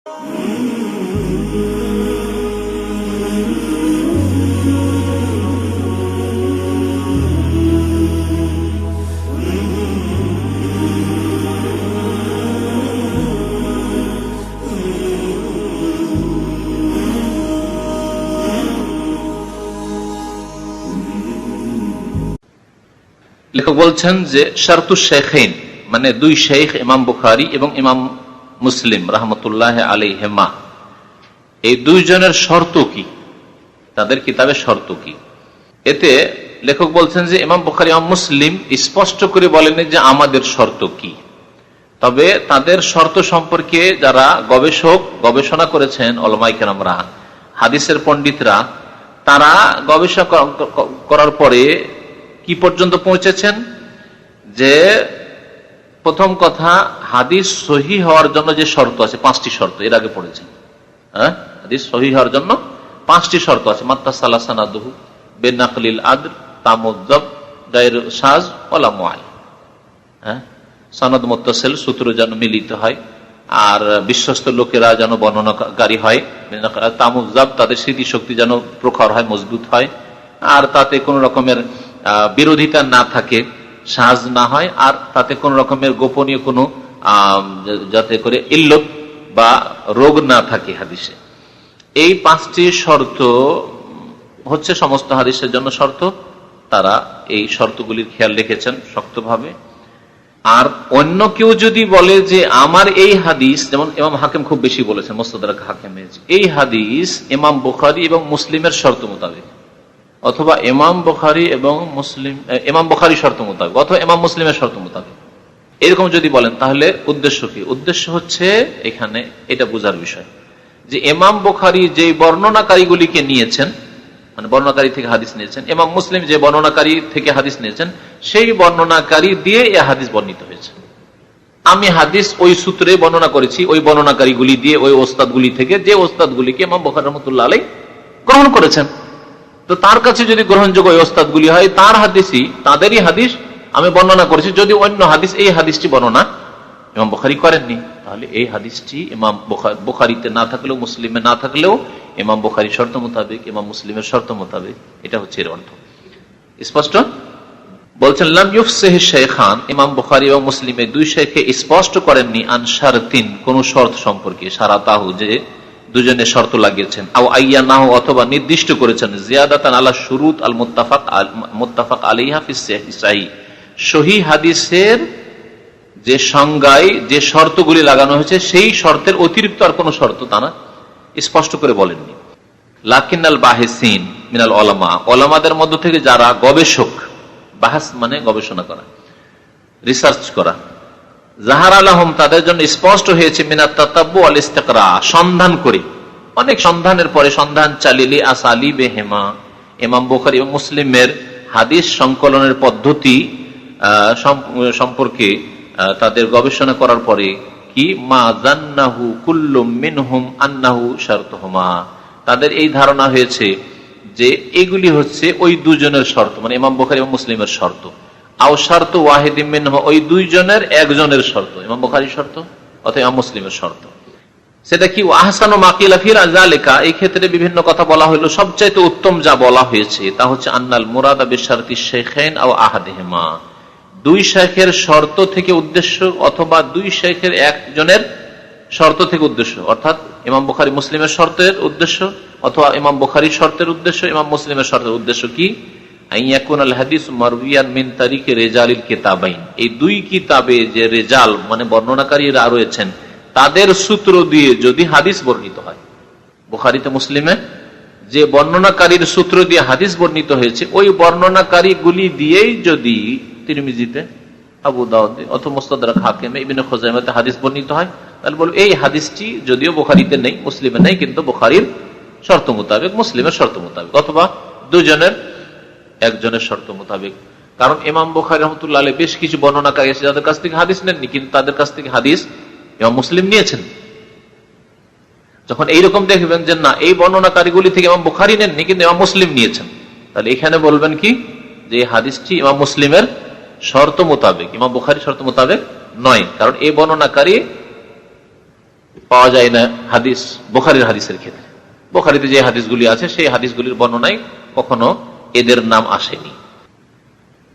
লেখক বলছেন যে শারতুশ শাইখাইন মানে দুই শেখ ইমাম বুখারী এবং ইমাম মুসলিম রাহমাতুল্লাহ আলাইহিমা, এই দুইজনের শর্ত কি, তাদের কিতাবের শর্ত কি? এতে লেখক বলছেন যে ইমাম বুখারী ইমাম মুসলিম স্পষ্ট করে বলেন যে আমাদের শর্ত কি, তবে তাদের শর্ত সম্পর্কে যারা গবেষণা করেছেন উলামায়ে কেরামরা, হাদিসের পণ্ডিতরা, তারা গবেষণা করার পরে কি পর্যন্ত পৌঁছেছেন যে প্রথম কথা, হাদিস সহিহ হওয়ার জন্য যে শর্ত আছে, 5টি শর্ত এর আগে পড়েছেন। হাদিস সহিহ হওয়ার জন্য 5টি শর্ত আছে। মাত্তাসালা সানাদুহু বিনাকলিল আদল তামুদ্দাব গায়র শায ওয়ালা মুআল। সনদ মুত্তাসিল, সূত্র যেন মিলিত হয়, আর বিশ্বস্ত লোকেরা যেন বর্ণনাকারী হয়। তামুদ্দাব, তাদের স্মৃতিশক্তি যেন প্রখর হয়, মজবুত হয়, আর তাতে কোন রকমের বিরোধিতা না থাকে, সাজ না হয়, আর তাতে কোন রকমের গোপনীয় কোনো যাতে করে ইল্লত বা রোগ না থাকে হাদিসে। এই 5টি শর্ত হচ্ছে সমস্ত হাদিসের জন্য শর্ত। তারা এই শর্তগুলির খেয়াল রেখেছেন শক্তভাবে। আর অন্য কেউ যদি বলে যে আমার এই হাদিস, যেমন ইমাম হাকিম খুব বেশি বলেছেন মুস্তাদরাক হাকিমে, এই হাদিস ইমাম বুখারী এবং মুসলিমের শর্ত মোতাবেক, অথবা ইমাম বুখারী এবং মুসলিম, ইমাম বুখারী শর্ত মোতাবেক অথবা ইমাম মুসলিমের শর্ত মোতাবেক, এরকম যদি বলেন, তাহলে উদ্দেশ্য কি? উদ্দেশ্য হচ্ছে এখানে এটা বোঝার বিষয় যে ইমাম বুখারী যে বর্ণনাকারীগুলিকে নিয়েছেন, মানে বর্ণনাকারী থেকে হাদিস নিয়েছেন, ইমাম মুসলিম যে বর্ণনাকারী থেকে হাদিস নিয়েছেন, সেই বর্ণনাকারী দিয়ে এই হাদিস বর্ণিত হয়েছে। আমি হাদিস ওই সূত্রে বর্ণনা করেছি, ওই বর্ণনাকারীগুলি দিয়ে, ওই ওস্তাদগুলি থেকে, যে ওস্তাদগুলিকে ইমাম বুখারী রাহমাতুল্লাহ আলাইহি গ্রহণ করেছেন। তো তার কাছে যদি গ্রহণযোগ্য ওস্তাদগুলি হয়, তার হাদিসই, তাদেরই হাদিস আমি বর্ণনা করেছি। যদি অন্য হাদিস এই হাদিসটি বর্ণনা ইমাম বুখারী করেননি, তাহলে এই হাদিসটি ইমাম বুখারীতে না থাকলেও, মুসলিমে না থাকলেও, ইমাম বুখারীর শর্ত মোতাবেক, ইমাম মুসলিমের শর্ত মোতাবেক, এটা হচ্ছে এর অর্থ। স্পষ্ট? বলছেন লাম ইউফসিহ শাইখান, ইমাম বুখারী এবং মুসলিমের দুই শেখে স্পষ্ট করেননি আন শারতিন, কোন শর্ত সম্পর্কে, শারাতাহু, যে দুজনে শর্ত লাগিয়েছেন, আও আইয়ানাহু, অথবা নির্দিষ্ট করেছেন, জিয়াদাতান আলা শুরুত আল মুত্তাফাক আলাইহা ফিস সহিহ, সহিহ হাদিসের যে সংজ্ঞায় যে শর্তগুলি লাগানো হয়েছে, সেই শর্তের অতিরিক্ত আর কোন শর্ত তারা স্পষ্ট করে বলেননি। লাকিনাল বাহিসিন মিনাল উলামা, উলামাদের মধ্য থেকে যারা গবেষক, বাহাস মানে গবেষণা করা, রিসার্চ করা, যাহারা লাহুম, তাদের জন্য স্পষ্ট হয়েছে, মিনাত তাতাব্বু ওয়াল ইস্তিকরা, সন্ধান করে, অনেক সন্ধানের পরে, সন্ধান চালিয়ে, আসালিবে হেমা, ইমাম বুখারী এবং মুসলিমের হাদিস সংকলনের পদ্ধতি সম্পর্কে তাদের গবেষণা করার পরে, কি মা জান্নাহু কুল্লু মিনহুম আন্নাহু শারতুহুমা, তাদের এই ধারণা হয়েছে যে এগুলি হচ্ছে ওই দুজনের শর্ত, মানে ইমাম বুখারী এবং মুসলিমের শর্ত, আও শর্ত ওয়াহিদিন মিনহু, ওই দুইজনের একজনের শর্ত, ইমাম বুখারীর শর্ত অথবা ইমাম মুসলিমের শর্ত। সেটা কি? আহসানু মা কিলা ফি যালিকা, এই ক্ষেত্রে বিভিন্ন কথা বলা হলো, সবচাইতে উত্তম যা বলা হয়েছে তা হচ্ছে আন্নাল মুরাদা বিশারতি শাইখাইন আও আহাদিহিমা, দুই শেখের শর্ত থেকে উদ্দেশ্য, অথবা দুই শেখের একজনের শর্ত থেকে উদ্দেশ্য, অর্থাৎ ইমাম বুখারী মুসলিমের শর্তের উদ্দেশ্য, অথবা ইমাম বুখারীর শর্তের উদ্দেশ্য, ইমাম মুসলিমের শর্তের উদ্দেশ্য কি? আইয়াকুনাল হাদিস মারউইয়ান মিন তারিকি রিজালিল কিতাবাইন, এই দুই কিতাবে যে রিজাল মানে বর্ণনাকারীরা রয়েছেন, তাদের সূত্র দিয়ে যদি হাদিস বর্ণিত হয়, বুখারীতে মুসলিমে যে বর্ণনাকারীর সূত্র দিয়ে হাদিস বর্ণিত হয়েছে, ওই বর্ণনাকারীগুলি দিয়েই যদি তিরমিজিতে, আবু দাউদে অথবা মুস্তাদরাক হাকিমে, ইবনে খুজাইমাতে হাদিস বর্ণিত হয়, তাহলে বলবো এই হাদিসটি যদিও বুখারীতে নেই, মুসলিমে নেই, কিন্তু বুখারীর শর্ত মোতাবেক, মুসলিমের শর্ত মোতাবেক, অথবা দুজনের একজনের শর্ত মোতাবেক। কারণ ইমাম বুখারী রাহমাতুল্লাহ আলাইহি বেশ কিছু বর্ণনাকারী আছে যাদের কাছ থেকে হাদিস নেননি, কিন্তু তাদের কাছ থেকে হাদিস ইমাম মুসলিম নিয়েছেন। যখন এইরকম দেখবেন যে না, এই বর্ণনাকারীগুলি থেকে ইমাম বুখারী নেননি, কিন্তু ইমাম মুসলিম নিয়েছেন, তাহলে এখানে বলবেন কি যে এই হাদিসটি ইমাম মুসলিমের শর্ত মোতাবেক, ইমাম বুখারীর শর্ত মোতাবেক নয়। কারণ এই বর্ণনাকারী পাওয়া যায় না হাদিস বুখারীর হাদিসের ক্ষেত্রে। বুখারীতে যে হাদিসগুলি আছে সেই হাদিসগুলির বর্ণনায় কখনো এদের নাম আসেনি।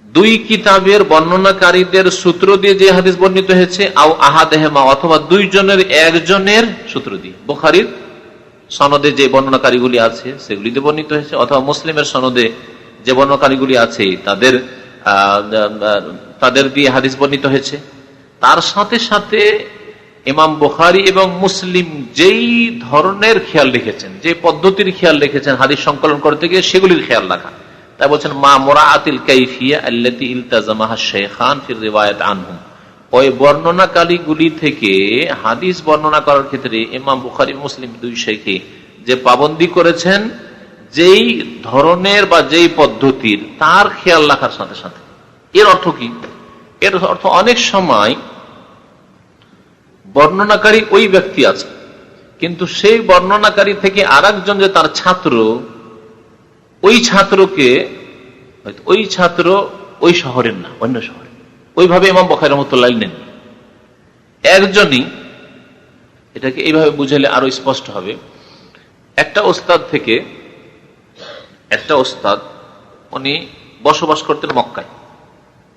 দুই কিতাবের বর্ণনাকারীদের সূত্র দিয়ে যে হাদিস বর্ণিত হয়েছে, আও আহাদেহমা অথবা দুইজনের একজনের সূত্র দিয়ে, বুখারীর সনদে যে বর্ণনাকারীগুলি আছে সেগুলিতে বর্ণিত হয়েছে, অথবা মুসলিমের সনদে যে বর্ণনাকারীগুলি আছে তাদের দিয়ে হাদিস বর্ণিত হয়েছে। তার সাথে সাথে ইমাম বুখারী এবং মুসলিম যেই ধরনের খেয়াল রেখেছেন, যে পদ্ধতির খেয়াল রেখেছেন হাদিস সংকলন করতে গিয়ে, সেগুলির খেয়াল রাখা। তাই বলছেন মা মুরাআতিল কাইফিয়া আল্লাতী ইলতাজামাহা শাইখান ফি রিওয়ায়াত আনহুম, ওই বর্ণনাকারীগুলি থেকে হাদিস বর্ণনা করার ক্ষেত্রে ইমাম বুখারী মুসলিম দুই শাইখে যে পাবন্দি করেছেন, যেই ধরনের বা যেই পদ্ধতির, তার খেয়াল রাখার সাথে সাথে। এর অর্থ কি? এর অর্থ অনেক সময় বর্ণনাকারী ওই ব্যক্তি আছে, কিন্তু সেই বর্ণনাকারী থেকে আরেকজন যে তার ছাত্র, ওই ছাত্রকে ওই ছাত্র ওই শহরের না, অন্য শহরে, ওইভাবে ইমাম বুখারী রাহমাতুল্লাহ নেন একজনই। এটাকে এইভাবে বুঝালে আরো স্পষ্ট হবে। একটা ওস্তাদ উনি বসবাস করতেন মক্কায়,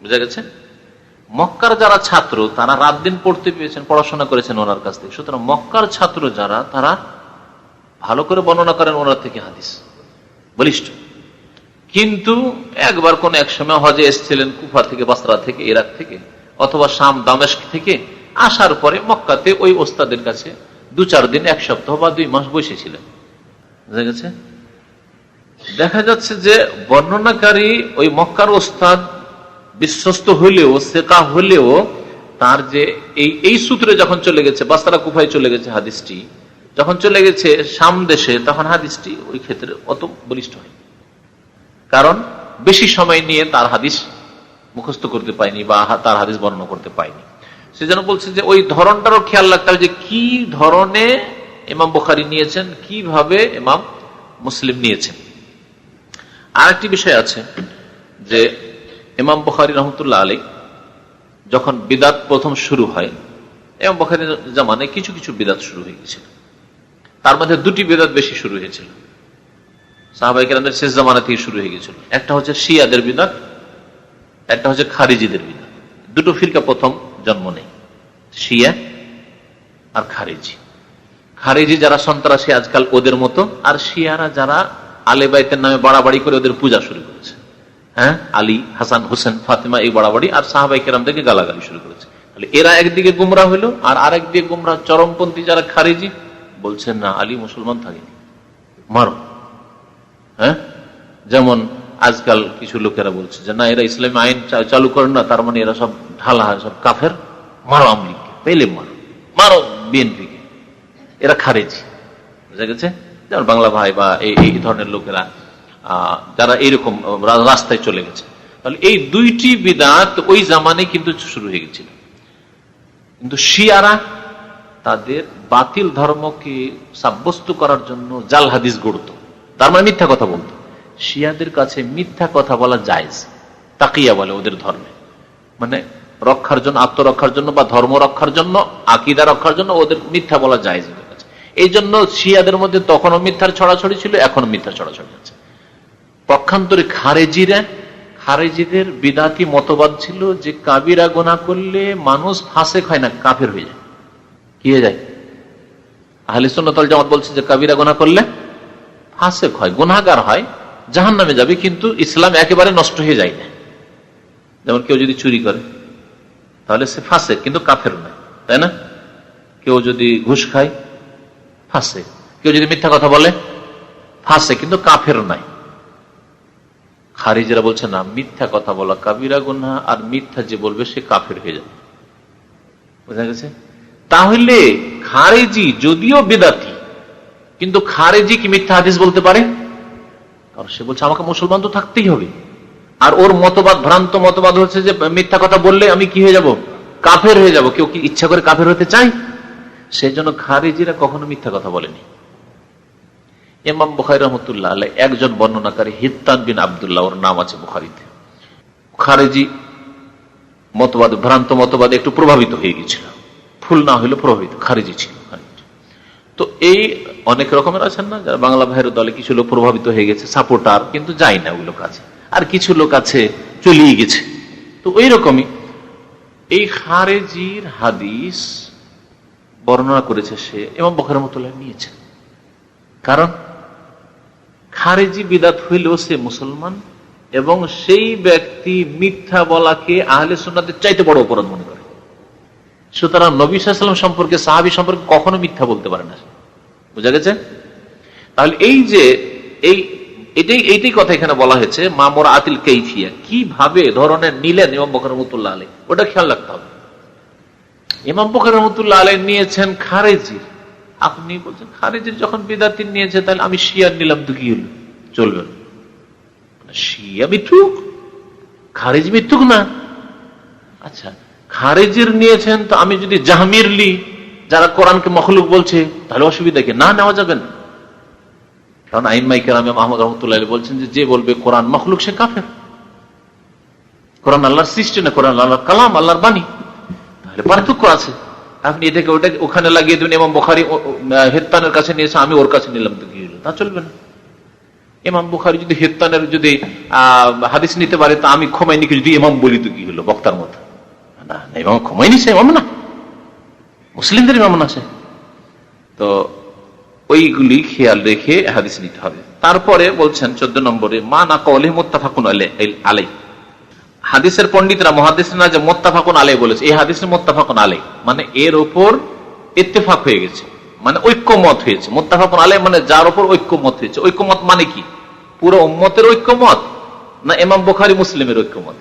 বুঝা গেছে? মক্কার যারা ছাত্র তারা রাত দিন পড়তে পেয়েছেন, পড়াশোনা করেছেন ওনার কাছ থেকে। সুতরাং মক্কার ছাত্র যারা, তারা ভালো করে বর্ণনা করেন ওনার থেকে হাদিস, বলিষ্ঠ। কিন্তু একবার কোন এক সময় হজে এসেছিলেন কুফা থেকে, বাসরা থেকে, ইরাক থেকে, অথবা শাম দামেস্ক থেকে, আসার পরে মক্কাতে ওই ওস্তাদের কাছে 2-4 দিন, 1 সপ্তাহ বা 2 মাস বসেছিলেন। বুঝা গেছে? দেখা যাচ্ছে যে বর্ণনাকারী ওই মক্কার ওস্তাদ বিশ্বস্ত হলেও, সেকা হলেও, তার যে এই সূত্রে যখন চলে গেছে, বাসরা কুফায় চলে গেছে হাদিসটি, যখন চলে গেছে শাম দেশে, তখন হাদিসটি ওই ক্ষেত্রে অত বলিষ্ঠ হয়, কারণ বেশি সময় নিয়ে তার হাদিস মুখস্থ করতে পায়নি বা তার হাদিস বর্ণনা করতে পায়নি। সেজন্য বলছে যে ওই ধরনটারও খেয়াল রাখতে হবে, যে কি ধরনে ইমাম বুখারী নিয়েছেন, কিভাবে ইমাম মুসলিম নিয়েছেন। আর একটি বিষয় আছে যে ইমাম বুখারী রাহমাতুল্লাহ আলাইহি যখন বিদআত প্রথম শুরু হয়, ইমাম বুখারীর জামানায় কিছু কিছু বিদআত শুরু হয়ে গেছিল। তার মধ্যে 2টি বিদআত বেশি শুরু হয়েছিল, সাহাবায়ে কেরামদের শেষ জামানা থেকে শুরু হয়ে গেছিল। একটা হচ্ছে শিয়াদের বিদআত, একটা হচ্ছে খারিজিদের বিদআত। 2টো ফিরকা প্রথম জন্ম নেয়, শিয়া আর খারিজি। খারিজি যারা সন্ত্রাসী আজকাল ওদের মতো, আর শিয়ারা যারা আলে বাইতের নামে বাড়াবাড়ি করে ওদের পূজা শুরু করেছে। হ্যাঁ, আলী, হাসান, হোসেন, ফাতেমা, এই বাড়াবাড়ি, আর সাহাবায়ে কেরামদেরকে গালাগালি শুরু করেছে। তাহলে এরা একদিকে গুমরাহ হইল, আর আরেকদিকে গুমরাহ চরমপন্থী যারা খারিজি, বলছেন না আলী মুসলমান থাকেনি, মারো। হ্যাঁ, যেমন আজকাল কিছু লোকেরা বলছে যে না, এরা ইসলামী আইন চালু করেন না, তার মানে এরা সব ঢালা, সব কাফের, মারো আওয়ামী লীগকে, পেলে মারো, মারো বিএনপিকে, এরা খারিজি। বুঝা গেছে? যেমন বাংলা ভাই বা এই ধরনের লোকেরা যারা এইরকম রাস্তায় চলে গেছে। তাহলে এই 2টি বিদআত ওই জামানে কিন্তু শুরু হয়ে গেছিল। কিন্তু শিয়ারা তাদের বাতিল ধর্মকে সাব্যস্ত করার জন্য জাল হাদিস গড়ত, তার মানে মিথ্যা কথা বলতো। শিয়াদের কাছে মিথ্যা কথা বলা জায়েজ, তাকিয়া বলে ওদের ধর্মে, মানে রক্ষার জন্য, আত্মরক্ষার জন্য বা ধর্ম রক্ষার জন্য, আকীদা রক্ষার জন্য ওদের মিথ্যা বলা জায়েজ। এই জন্য শিয়াদের মধ্যে তখনও মিথ্যার ছড়াছড়ি ছিল, এখনো মিথ্যার ছড়াছড়ি আছে। পক্ষান্তরে খারেজিদের বিদাতি মতবাদ ছিল যে কাবিরা গুনাহ করলে মানুষ ফাসেক হয় না, কাফের হয়ে যায়। কি হয়ে যায়? আহলে সুন্নাত ওয়াল জামাত বলছে যে কাবিরা গুনাহ করলে ফাসেক হয়, গুনাহগার হয়, জাহান্নামে যাবে, কিন্তু ইসলাম একেবারে নষ্ট হয়ে যায় না। যেমন কেউ যদি চুরি করে তাহলে সে ফাসেক, কিন্তু কাফের নয়, তাই না? কেউ যদি ঘুষ খায় ফাসেক, কেউ যদি মিথ্যা কথা বলে ফাসেক, কিন্তু কাফের নয়। খারিজিরা বলছে না, মিথ্যা কথা বলা কাবিরা গুনাহ, আর মিথ্যা যে বলবে সে কাফের হয়ে যাবে। বুঝা গেছে? তাহলে খারিজি যদিও বিদাতি, কিন্তু খারিজি কি মিথ্যা হাদিস বলতে পারে? কারণ সে বলছে আমাকে মুসলমান তো থাকতেই হবে, আর ওর মতবাদ, ভ্রান্ত মতবাদ হচ্ছে যে মিথ্যা কথা বললে আমি কি হয়ে যাব? কাফের হয়ে যাব। কেউ কি ইচ্ছা করে কাফের হতে চায়? সেই জন্য খারিজিরা কখনো মিথ্যা কথা বলেনি। ইমাম বুখারী রাহমাতুল্লাহ আলাইহি একজন বর্ণনাকারী, হিত্তান বিন আব্দুল্লাহ, ওর নাম আছে বুখারীতে। খারিজি মতবাদ, ভ্রান্ত মতবাদ একটু প্রভাবিত হয়ে গেছিল, ফুল না হইলে প্রভাবিত, খারিজি ছিল। তো এই অনেক রকমের আছেন না, যারা বাংলা ভাইয়ের দলে কিছু লোক প্রভাবিত হয়ে গেছে, সাপোর্টার, কিন্তু যায় না ওগুলো কাছে, আর কিছু লোক আছে চলিয়ে গেছে। তো ওই রকমই এই খারেজির হাদিস বর্ণনা করেছে সে ইমাম বুখারী রাহমাতুল্লাহ নিয়েছেন। কারণ খারেজি বিদআত হইলেও সে মুসলমান, এবং সেই ব্যক্তি মিথ্যা বলাকে আহলে সুন্নাতের চাইতে বড় অপরাধ মনে করে। সুতরাং নবী সাল্লাল্লাহু আলাইহি ওয়াসাল্লাম সম্পর্কে, সাহাবী সম্পর্কে কখনো মিথ্যা বলতে পারে না। বুঝা গেছে? তাহলে এই যে এইটাই কথা এখানে বলা হয়েছে, মামুরা আতিল কাইফিয়া, কিভাবে ধরনের নিলেন ইমাম বুখারী রাহমাতুল্লাহ আলাইহি, ওটা খেয়াল রাখতে হবে। ইমাম বুখারী রাহমাতুল্লাহ আলাইহি নিয়েছেন খারেজির, আপনি বলছেন খারেজির যখন বিদআতি নিয়েছে, তাহলে আমি শিয়ার নিলাম তো কি হলো, চলবে? শিয়া মিথ্যুক, খারেজি মিথ্যুক না। আচ্ছা, খারেজির নিয়েছেন, তো আমি যদি জাহমির লি, যারা কোরআনকে মখলুক বলছে, তাহলে অসুবিধা কি? না, নেওয়া যাবে না। কারণ আইম্মায়ে কেরাম আহমদ রাহমাতুল্লাহ আলাইহি বলছেন যে বলবে কোরআন মখলুক, সে কাফের। কোরআন আল্লাহর সৃষ্টি না, কোরআন আল্লাহর কালাম, আল্লাহর বাণী। তাহলে পার্থক্য আছে। আপনি এটাকে ওটা ওখানে লাগিয়ে দেবেন, ইমাম বুখারী হেত্তানের কাছে নিয়েছে, আমি ওর কাছে নিলাম তো কি হলো, তা চলবে না। ইমাম বুখারী যদি হেত্তানের যদি হাদিস নিতে পারে, তা আমি খোমাইনিকে যদি ইমাম বলি তো কি হলো, বক্তার মতো? না, ইমাম খোমাইনি সে ইমাম না, মুসলিমদের ইমাম না সে। তো ওইগুলি খেয়াল রেখে হাদিস নিতে হবে। তারপরে বলছেন 14 নম্বরে, মা না কওলে মুত্তাফাকুন আলাইহি, হাদিসের পণ্ডিতরা মুহাদ্দিসরা যে মুত্তাফাকুন আলাইহি বলেছে, এই হাদিসে মুত্তাফাকুন আলাইহি মানে এর উপর ইত্তেফাক হয়ে গেছে, মানে ঐক্যমত হয়েছে। মুত্তাফাকুন আলাইহি মানে যার উপর ঐক্যমত হয়েছে। ঐক্যমত মানে কি? পুরো উম্মতের ঐক্যমত, না ইমাম বুখারী মুসলিমের ঐক্যমত?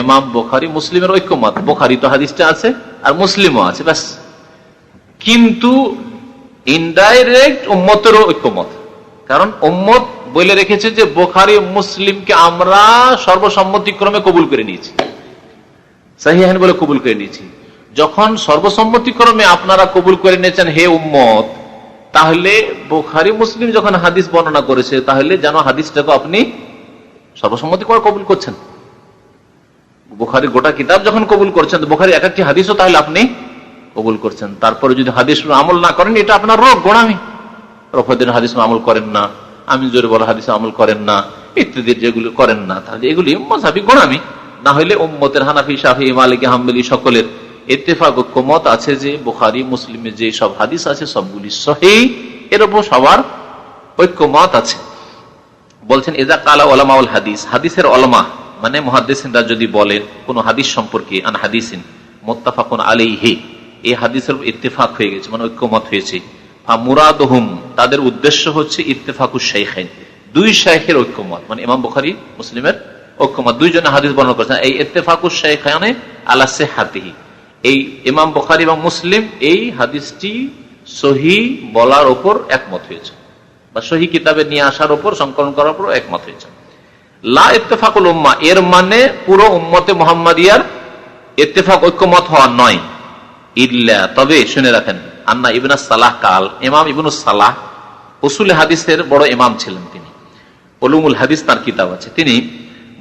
ইমাম বুখারী মুসলিমের ঐক্যমত। বুখারী তো হাদিসটা আছে, আর মুসলিমও আছে, ব্যাস। কিন্তু ইনডাইরেক্ট উম্মতেরও ঐক্যমত, কারণ উম্মত বলে রেখেছে যে বুখারী মুসলিমকে আমরা সর্বসম্মতিক্রমে কবুল করে নিয়েছি, সহিহান বলে কবুল করে নিয়েছি। যখন সর্বসম্মতিক্রমে আপনারা কবুল করে নিয়েছেন হে উম্মত, তাহলে বুখারী মুসলিম যখন হাদিস বর্ণনা করেছে, তাহলে যেন হাদিসটাকে আপনি সর্বসম্মতিক্রমে কবুল করছেন। বুখারী গোটা কিতাব যখন কবুল করছেন, বুখারী এক একটি হাদিসও তাহলে আপনি কবুল করছেন। তারপরে যদি হাদিস আমল না করেন, এটা আপনার রোগ, গোড়ামি। রফাদিন হাদিস আমল করেন না, আমি জোরে বলা হাদিস আমল করেন না, ইত্যাদি যেগুলো করেন না, তাহলে এগুলি মাযহাবী গোড়ামি। না হলে উম্মতের হানাফি, শাফিঈ, মালিকি, হাম্বলি সকলের ইত্তেফাক ঐক্যমত আছে যে বুখারী মুসলিমে যে সব হাদিস আছে সবগুলি সহিহ, এর উপর সবার ঐক্যমত আছে। বলছেন ইজা কালা উলামাউল হাদিস, হাদিসের উলামা মানে মুহাদ্দিসিনরা যদি বলেন কোন হাদিস সম্পর্কে, আন হাদিসিন মুত্তাফাকুন আলাইহি, এই হাদিসের ইত্তেফাক হয়ে গেছে, মানে ঐক্যমত হয়েছে। মুরাদুহুম, তাদের উদ্দেশ্য হচ্ছে ইত্তেফাকুশ শাইখাইন, দুই শাইখের ঐক্যমত, মানে ইমাম বুখারী মুসলিমের ঐক্যমত, দুইজনে হাদিস বর্ণনা করেছেন। এই ইত্তেফাকুশ শাইখাইনে আলা সিহহাতিহি, এই ইমাম বুখারী এবং মুসলিম এই হাদিসটি সহিহ বলার উপর একমত হয়েছে, বা সহিহ কিতাবে নিয়ে আসার উপর, সংকলন করার উপর একমত হয়েছে। লা ইত্তেফাকুল উম্মাহ, এর মানে পুরো উম্মতে মুহাম্মাদিয়ার ইত্তেফাক ঐক্যমত হওয়া নয়। ইল্লা, তবে শুনে রাখেন, আন্না ইবনে সালাহ কাল, ইমাম ইবনে সালাহ উসুল হাদিসের বড় ইমাম ছিলেন, তিনি উলুমুল হাদিস তার কিতাব আছে, তিনি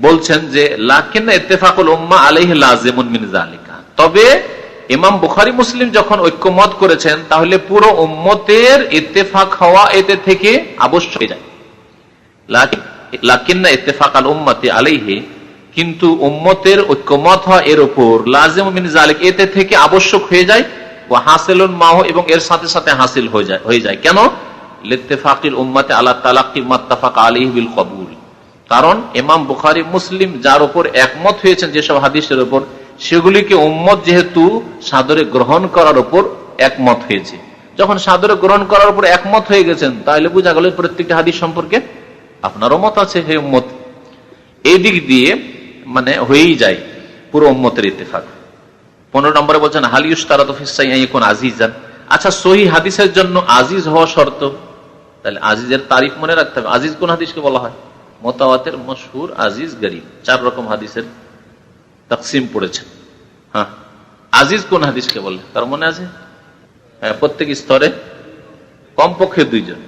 বলছেন যে লাকিন্না ইত্তেফাকুল উম্মাহ আলাইহি লাযিমুন মিন যালিকা, তবে ইমাম বুখারী মুসলিম যখন ঐক্যমত করেছেন, তাহলে পুরো উম্মতের ইত্তেফাক হওয়া এতে থেকে আবশ্যক হয়ে যায়। লাকিন্না ইত্তেফাকাল উম্মতি আলাইহি, কিন্তু উম্মতের ঐক্যমত হওয়া এর উপর লাযিমুন মিন যালিকা, এতে থেকে আবশ্যক হয়ে যায়। ওয়া হাসিলুন মাহু, এবং এর সাথে সাথে হাসিল হয়ে যায়। কেন? লিত্তেফাকিল উম্মতি আলা তালাক্কি মাত্তাফাকা আলাইহি বিল কবুল, কারণ ইমাম বুখারী মুসলিম যার উপর একমত হয়েছেন যেসব হাদিসের উপর, সেগুলিকে উম্মত যেহেতু সাদরে গ্রহণ করার উপর একমত হয়েছে। যখন সাদরে গ্রহণ করার উপর একমত হয়ে গেছেন, তাহলে বোঝা গেল প্রত্যেকটা হাদিস সম্পর্কে আপনারও মত আছে, হে উম্মত। এই দিক দিয়ে মানে হয়েই যায় পুরো উম্মতের ইত্তেফাক। 15 নম্বরে বলছেন হাল ইউশতারাতু ফিস সাহিহ ইয়াকুন আজিজান, আচ্ছা সহিহ হাদিসের জন্য আজিজ হওয়া শর্ত, তাহলে আজিজের তারিফ মনে রাখতে হবে। আজিজ কোন হাদিসকে বলা হয়? মুতাওয়াতির, মাশহুর, আজিজ, গরীব, 4 রকম হাদিসের তাকসিম পড়েছে। হ্যাঁ, আজিজ কোন হাদিসকে বলে তার মনে আছে? হ্যাঁ, প্রত্যেক স্তরে কমপক্ষে 2 জন,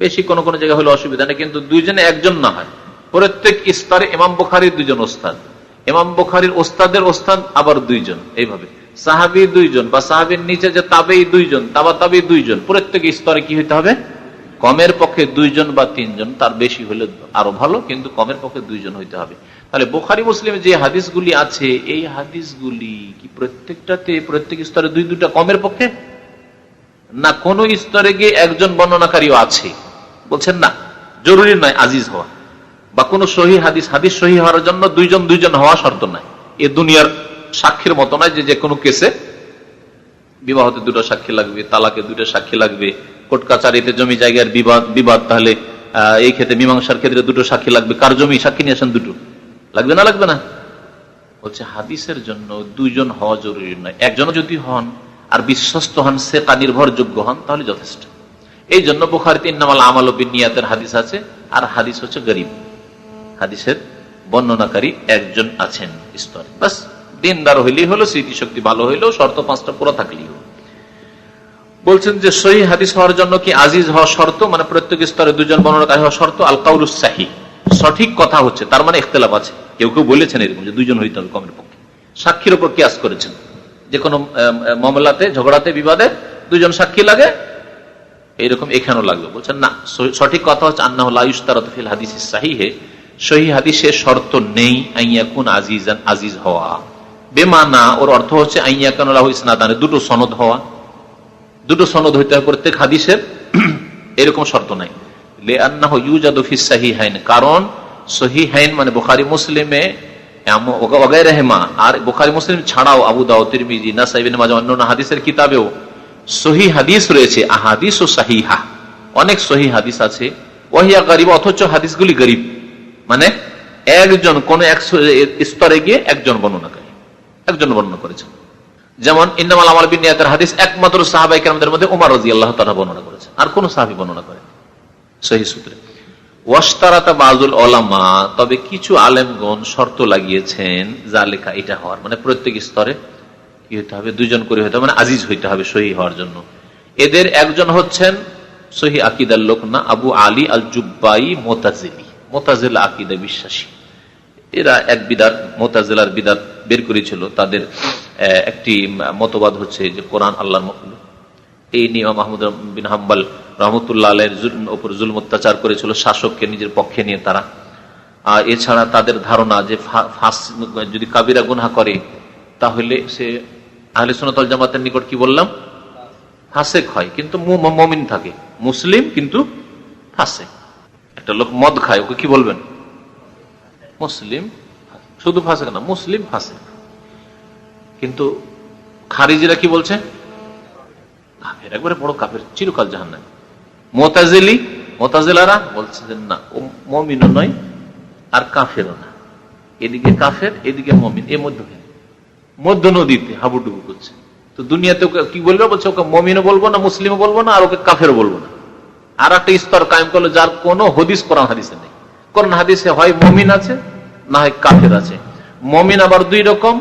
বেশি কোন কোন জায়গায় হলে অসুবিধা নেই, কিন্তু 2 জনে 1 জন না হয়। প্রত্যেক স্তরে ইমাম বুখারীর 2 জন ওস্তাদ, ইমাম বুখারীর ওস্তাদের ওস্তাদ আবার 2 জন, এইভাবে সাহাবী 2 জন বা সাহাবীর নিচে যে তাবেঈ 2 জন, তাবেঈ 2 জন, প্রত্যেক স্তরে কি হইতে হবে? কমের পক্ষে 2 জন বা 3 জন, তার বেশি হলে আরো ভালো, কিন্তু কমের পক্ষে 2 জন হইতে হবে। তাহলে বুখারী মুসলিমে যে হাদিসগুলি আছে, এই হাদিসগুলি কি প্রত্যেকটাতে প্রত্যেক স্তরে 2-2টা কমের পক্ষে, না কোন স্তরে গিয়ে একজন বর্ণনাকারীও আছে? বলছেন না, জরুরি নয় আজিজ হওয়া, বা কোন সহি হাদিস সহি হওয়ার জন্য 2 জন হওয়া শর্ত নাই। এ দুনিয়ার সাক্ষীর মতো নয় যে কোনো কেসে বিবাহতে 2টা সাক্ষী লাগবে, তালাকে 2টা সাক্ষী লাগবে, কোর্ট কাচারিতে জমি জায়গার বিবাদ, তাহলে এই ক্ষেত্রে মীমাংসার ক্ষেত্রে 2টো সাক্ষী লাগবে। কার জমি সাক্ষী নিয়ে আসেন 2টো, লাগবে না? লাগবে না। বলছে হাদিসের জন্য 2 জন হওয়া জরুরি নয়, একজন যদি হন আর বিশ্বস্ত হন, সেকা নির্ভরযোগ্য হন, তাহলে যথেষ্ট। এই জন্য বুখারীতে ইন্নামাল আমালু বিন্নিয়াতের হাদিস আছে, আর হাদিস হচ্ছে গরীব, হাদিসের বর্ণনাকারী একজন আছেন স্তরে, বাস। দিনদার হইলেই হলো, স্মৃতিশক্তি ভালো হইলেও, শর্ত 5টা পুরো থাকলেই হলো। বলছেন যে সহিহ হাদিস হওয়ার জন্য কি আজিজ হওয়া শর্ত, মানে প্রত্যেক স্তরে 2 জন বর্ণনাকারী হওয়া শর্ত? আল কাউলুস সাহিহ, সঠিক কথা হচ্ছে, তার মানে ইখতিলাফ আছে, কেউ কেউ বলেছেন এরকম যে 2 জন হইতে হবে কমের পক্ষে। সাক্ষীর উপর কিয়াস করেছেন, যে কোনো মামলাতে, ঝগড়াতে, বিবাদে 2 জন সাক্ষী লাগে, এইরকম এখানেও লাগবে। বলছেন না, সঠিক কথা হচ্ছে আন্নাহু লা ইশতারাতু ফিল হাদিসিস সাহিহে, সহিহ হাদিসে শর্ত নেই আইয়াকুন আজিজান, আজিজ হওয়া। বেমানা, ওর অর্থ হচ্ছে আইয়াকুন লাহু ইসনাদান, 2টো সনদ হওয়া, 2টো সনদ হইতে হবে প্রত্যেক হাদিসের, এরকম শর্ত নাই। লিআন্নাহু ইউজাদু ফিস সাহিহাইন, কারণ সহিহাইন মানে বুখারী মুসলিমে ওগাইরহিমা, আর বুখারী মুসলিম ছাড়াও আবু দাউদ, তিরমিজি, নাসাই, ইবনে মাজাহ, অন্যান্য হাদিসের কিতাবেও সহিহ হাদিস রয়েছে, আহাদিস ও সাহিহা, অনেক সহিহ হাদিস আছে। ওয়াহিয়া গরীব, অথচ হাদিসগুলি গরীব, মানে একজন কোন এক স্তরে গিয়ে একজন বর্ণনা করেছেন। যেমন ইন্নামাল আমালু বিন্নিয়াতের হাদিস একমাত্র সাহাবায়ে কেরামদের মধ্যে ওমর রাদিয়াল্লাহু তাআলা বর্ণনা করেছেন, আর কোন সাহাবী বর্ণনা করেন সহিহ সূত্রে। ওয়াশতারাতা বাযুল উলামা, তবে কিছু আলেমগণ শর্ত লাগিয়েছেন জালিকা, এটা হওয়ার মানে প্রত্যেক স্তরে কি হতে হবে? 2 জন করে হতে হবে, মানে আজিজ হইতে হবে সহিহ হওয়ার জন্য। এদের একজন হচ্ছেন সহিহ আকীদার লোক না, আবু আলী আল জুব্বাই মুতাজিলি, মুতাজিলা আকীদা বিশ্বাসী। এরা এক বিদাত, মুতাজিলার বিদাত বের করেছিল। তাদের একটি মতবাদ হচ্ছে যে কোরআন আল্লাহর মখলুক। এই নিয়ে ইমাম আহমদ বিন হাম্বল রাহমাতুল্লাহ আলাইহির উপর জুলম অত্যাচার করেছিল শাসককে নিজের পক্ষে নিয়ে তারা। এছাড়া তাদের ধারণা যে যদি কাবিরা গুনাহ করে তাহলে সে আহলে সুন্নাত ওয়াল জামাতের নিকট কি বললাম ফাসেক হয়, কিন্তু মুমিন থাকে, মুসলিম কিন্তু ফাসেক। একটা লোক মদ খায়, ওকে কি বলবেন? মুসলিম, শুধু ফাসেক না, মুসলিম ফাসেক। কিন্তু খারিজিরা কি বলছে? কাফের, একবারে বড় কাফের, চিরকাল জাহান্নামী। মুতাজিলারা বলছে যে না, ও মুমিনও নয় আর কাফেরও না, এদিকে কাফের এদিকে মুমিন, এর মধ্য নদীতে হাবুডুবু করছে। তো দুনিয়াতে কি বলবে? বলছে ওকে মুমিনও বলবো না, মুসলিমও বলবো না, আর ওকে কাফেরও বলবো না। আর একটা স্তর কায়েম করলো যার কোনো হদিস কোরআন হাদিসে নেই। কোরআন হাদিসে হয় মুমিন আছে, না হয় কাফের আছে। মুমিন আবার 2 রকম,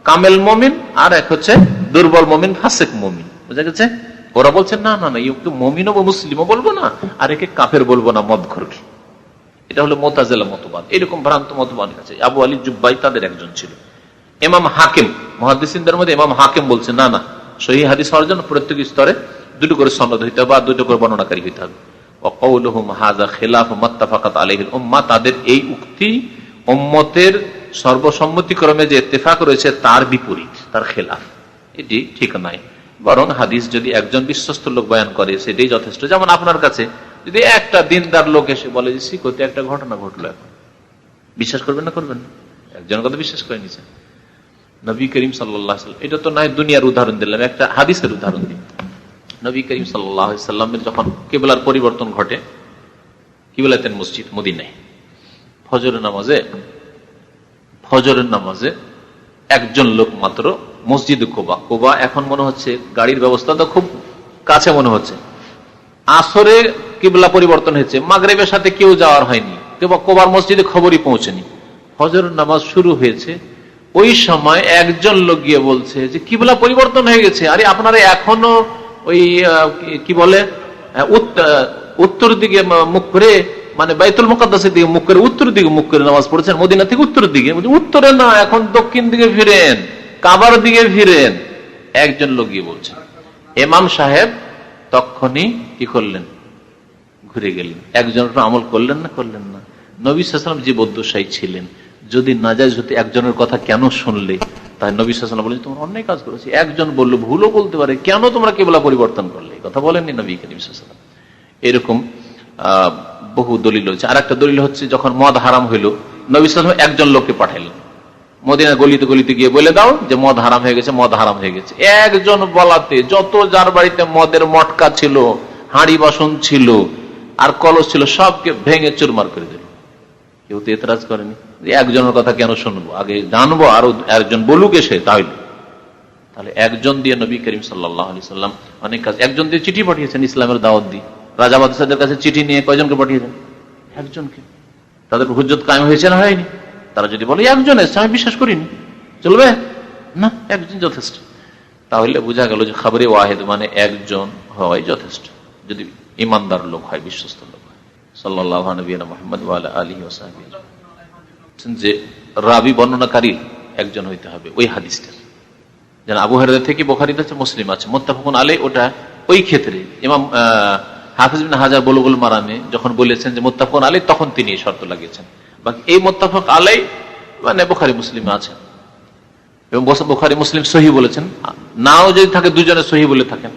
কামেল মুমিন আর এক হচ্ছে দুর্বল মুমিন, ফাসেক মুমিন। বুঝা গেছে? ওরা বলছে না না না, ইউকে মুমিনও মুসলিমও বলবো না, আর একে কাফের বলবো না, মদখোরকে। এটা হলো মুতাজিলা মতবাদ। এরকম ভ্রান্ত মতবাদ আছে। আবু আলী জুব্বাই তাদের একজন ছিল। ইমাম হাকিম, মুহাদ্দিসিনদের মধ্যে ইমাম হাকিম বলছে না না, সহিহ হাদিস হওয়ার জন্য প্রত্যেক স্তরে 2টো করে সনদ হইতে হবে, আর 2টো করে বর্ণনাকারী হইতে হবে। ওয়া কাউলুহুম হাযা খিলাফু মাত্তাফাকাত আলাইহিল উম্মাহ, তাদের এই উক্তি উম্মতের সর্বসম্মতিক্রমে যে ইত্তেফাক রয়েছে তার বিপরীত, তার খেলাফ। এটি ঠিক নয়। বরং হাদিস যদি একজন বিশ্বস্ত লোক বয়ান করে সেটাই যথেষ্ট। যেমন আপনার কাছে যদি একটা দিনদার লোক এসে বলে যে শিখতে একটা ঘটনা ঘটলো, এখন বিশ্বাস করবেন না? করবেন না? একজনের কথা বিশ্বাস করে নিছেন, নবী করিম সাল্লাল্লাহু আলাইহি ওয়াসাল্লাম। এটা তো নয় দুনিয়ার উদাহরণ দিলাম, একটা হাদিসের উদাহরণ দিই। নবী করিম সাল্লাল্লাহু আলাইহি ওয়াসাল্লামের যখন কিবলার পরিবর্তন ঘটে, কিবলাতেন মসজিদ মদিনায়, ফজরের নামাজে একজন লোক মাত্র মসজিদে কোবা, এখন মনে হচ্ছে গাড়ির ব্যবস্থা তো খুব কাছে মনে হচ্ছে। আসরে কিবলা পরিবর্তন হয়েছে, মাগরিবের সাথে কেউ যাওয়ার হয়নি, কোবার মসজিদে খবরই পৌঁছেনি, ফজরের নামাজ শুরু হয়েছে। ওই সময় একজন লোক গিয়ে বলছে যে কিবলা পরিবর্তন হয়ে গেছে, আরে আপনারা এখনো ওই কি বলে উত্তর দিকে মুখ করে, মানে বাইতুল মুকাদ্দাসের দিকে মুখ করে, উত্তর দিকে মুখ করে নামাজ পড়ছেন, মদিনা থেকে উত্তর দিকে। উত্তরে না, এখন দক্ষিণ দিকে ফিরেন, কাবার দিকে ফিরেন। একজন লোক গিয়ে বলছেন। ইমাম সাহেব তখনই কি করলেন, ঘুরে গেলেন। একজনের উপর আমল করলেন না? করলেন না। নবী সাল্লাল্লাহু আলাইহি ওয়াসাল্লাম জীবদ্দশায়ী ছিলেন, যদি নাজায়েজ হতে একজনের কথা কেন শুনলে? তাই নবী সাল্লাল্লাহু আলাইহি ওয়াসাল্লাম বলেন তোমরা অন্যায় কাজ করেছি। একজন বললো, ভুলও বলতে পারে, কেন তোমরা কিবলা পরিবর্তন করলে? কথা বলেননি নবী করিম সাল্লাল্লাহু আলাইহি ওয়াসাল্লাম। এরকম বহু দলিল হচ্ছে। আর একটা দলিল হচ্ছে, যখন মদ হারাম হইল, নবী সাল্লাল্লাহু আলাইহি ওয়াসাল্লাম একজন লোককে পাঠাইলেন, মদিনা গলিতে গলিতে গিয়ে বলে দাও যে মদ হারাম হয়ে গেছে, মদ হারাম হয়ে গেছে। একজন বলাতে যত যার বাড়িতে মদের মটকা ছিল, হাঁড়ি বাসন ছিল আর কলস ছিল, সবকে ভেঙে চুরমার করে দিল। কেউ তো এতরাজ করেনি। একজনের কথা কেন শুনবো, আগে জানবো আরো একজন বলুক এসে। তাহলে একজন দিয়ে নবী করিম সাল্লাল্লাহু আলাইহি সাল্লাম অনেক কাজ। একজন দিয়ে চিঠি পাঠিয়েছেন ইসলামের দাওয়াত দিয়ে, রাজা বাদশাদের কাছে চিঠি নিয়ে কয়জনকে পাঠিয়েছেন? একজনকে। তাদের হুজ্জত কায়েম হয়েছে না হয়নি? তারা যদি বলে একজন এসছে, আমি বিশ্বাস করিনি, চলবে না? একজন যথেষ্ট। তাহলে বোঝা গেল যে খবরে ওয়াহেদ মানে একজন হওয়াই যথেষ্ট, যদি ইমানদার লোক হয়, বিশ্বস্ত লোক হয়। সাল্লাল্লাহু নবিয়্যিনা মুহাম্মদ ওয়া আলা আলিহি ওয়া সাহবিহি যে রাবি বর্ণনাকারী একজন হইতে হবে ওই হাদিসটার। যেন আবু হুরায়রা থেকে বুখারীতে আছে, মুসলিম আছে, মুত্তাফাকুন আলাইহি। ওটা ওই ক্ষেত্রে ইমাম হাফিজ ইবনে হাজার বুলুগুল মারামে যখন বলেছেন যে মুত্তাফাকুন আলাইহি, তখন তিনি এই শর্ত লাগিয়েছেন। বাকি এই মুত্তাফাক আলাইহি মানে বুখারী মুসলিমে আছে, এবং বুখারী মুসলিম সহিহ বলেছেন। নাও যদি থাকে, দুজনে সহিহ বলে থাকেন,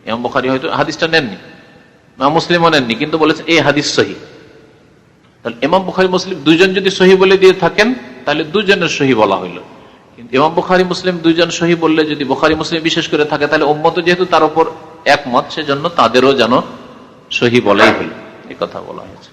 ইমাম বুখারী হয়তো হাদিসটা নেননি, ইমাম মুসলিমও নেননি, কিন্তু বলেছেন এই হাদিস সহিহ। তাহলে ইমাম বুখারী মুসলিম দুজন যদি সহিহ বলে দিয়ে থাকেন, তাহলে দুজনের সহিহ বলা হইল। কিন্তু ইমাম বুখারী মুসলিম দুজন সহিহ বললে, যদি বুখারী মুসলিম বিশেষ করে থাকে, তাহলে উম্মত যেহেতু তার উপর একমত, সেজন্য তাদেরও যেন সহিহ বলাই হইল, এই কথা বলা হয়েছে।